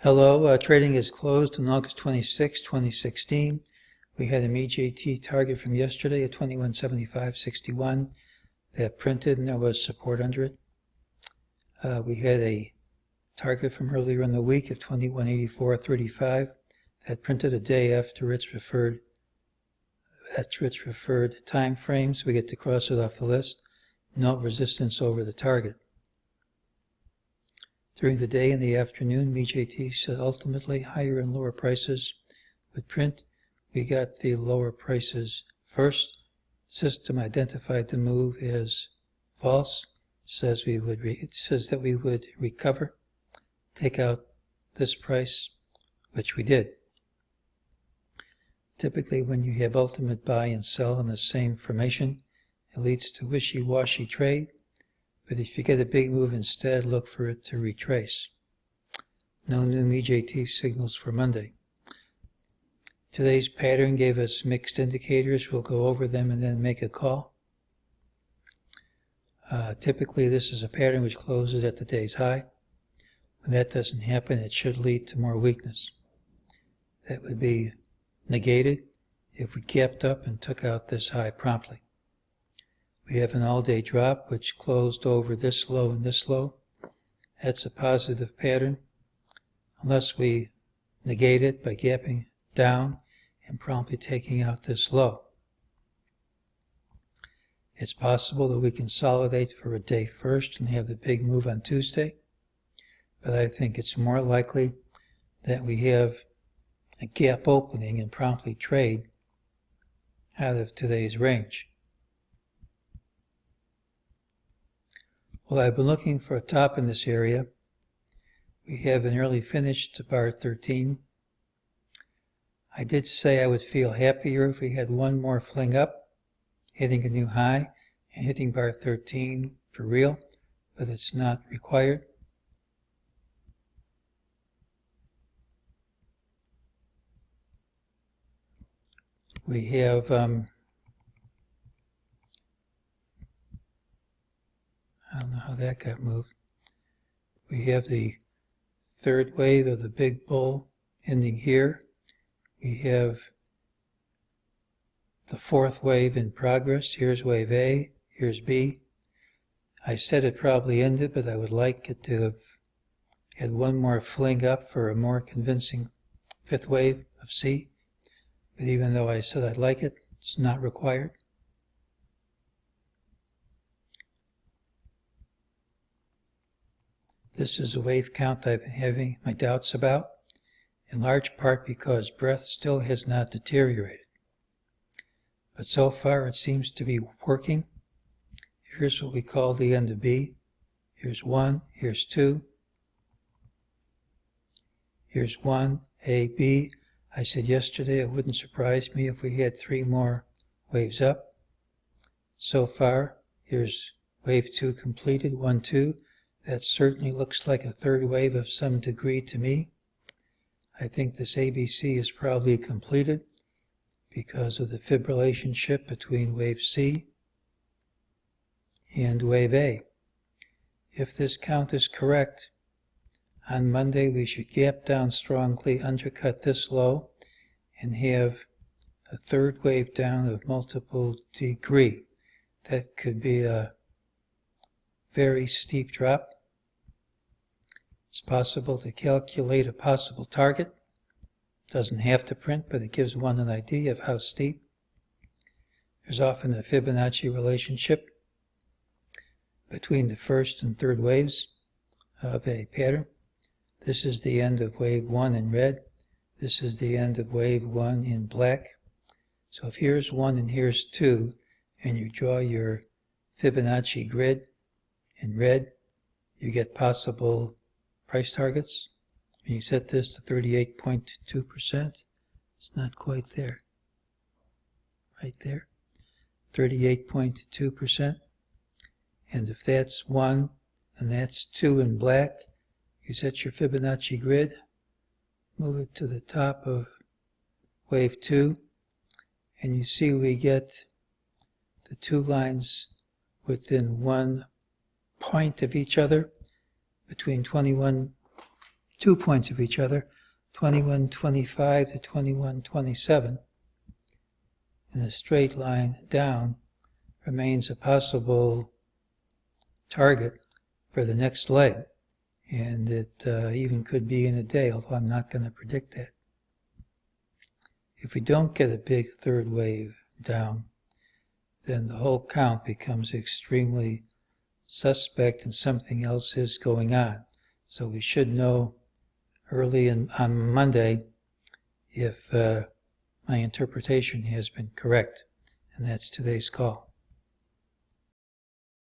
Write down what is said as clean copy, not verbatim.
Hello, trading is closed on August 26, 2016. We had a MEJT target from yesterday at 2175.61 that printed and there was support under it. We had a target from earlier in the week of 2184.35 that printed a day after its referred time frame, so we get to cross it off the list. No resistance over the target. During the day and the afternoon, MEJT said ultimately higher and lower prices would print. We got the lower prices first. System identified the move as false. It says that we would recover, take out this price, which we did. Typically, when you have ultimate buy and sell in the same formation, it leads to wishy-washy trade. But if you get a big move instead, look for it to retrace. No new MEJT signals for Monday. Today's pattern gave us mixed indicators. We'll go over them and then make a call. Typically, this is a pattern which closes at the day's high. When that doesn't happen, it should lead to more weakness. That would be negated if we gapped up and took out this high promptly. We have an all-day drop which closed over this low and this low. That's a positive pattern unless we negate it by gapping down and promptly taking out this low. It's possible that we consolidate for a day first and have the big move on Tuesday, but I think it's more likely that we have a gap opening and promptly trade out of today's range. Well, I've been looking for a top in this area. We have an early finish to bar 13. I did say I would feel happier if we had one more fling up, hitting a new high and hitting bar 13 for real, but it's not required. We have I don't know how that got moved. We have the third wave of the big bull ending here. We have the fourth wave in progress. Here's wave A, here's B. I said it probably ended, but I would like it to have had one more fling up for a more convincing fifth wave of C. But even though I said I'd like it, it's not required. This is a wave count I've been having my doubts about, in large part because breadth still has not deteriorated. But so far it seems to be working. Here's what we call the end of B. Here's 1, here's 2. Here's 1, A, B. I said yesterday it wouldn't surprise me if we had 3 more waves up. So far, here's wave 2 completed, 1, 2. That certainly looks like a third wave of some degree to me. I think this ABC is probably completed because of the fibrillation ship between wave C and wave A. If this count is correct, on Monday we should gap down strongly, undercut this low, and have a third wave down of multiple degree. That could be a very steep drop. It's possible to calculate a possible target. Doesn't have to print, but it gives one an idea of how steep. There's often a Fibonacci relationship between the first and third waves of a pattern. This is the end of wave 1 in red. This is the end of wave 1 in black. So if here's 1 and here's 2, and you draw your Fibonacci grid in red, you get possible price targets. When you set this to 38.2%, it's not quite there. Right there, 38.2%. And if that's 1 and that's 2 in black, you set your Fibonacci grid, move it to the top of wave 2, and you see we get the 2 lines within 1 point of each other between 21 2 points of each other, 2125 to 2127, and a straight line down remains a possible target for the next leg. And it even could be in a day, although I'm not going to predict that. If we don't get a big third wave down, then the whole count becomes extremely suspect and something else is going on. So we should know early on Monday if my interpretation has been correct. And that's today's call.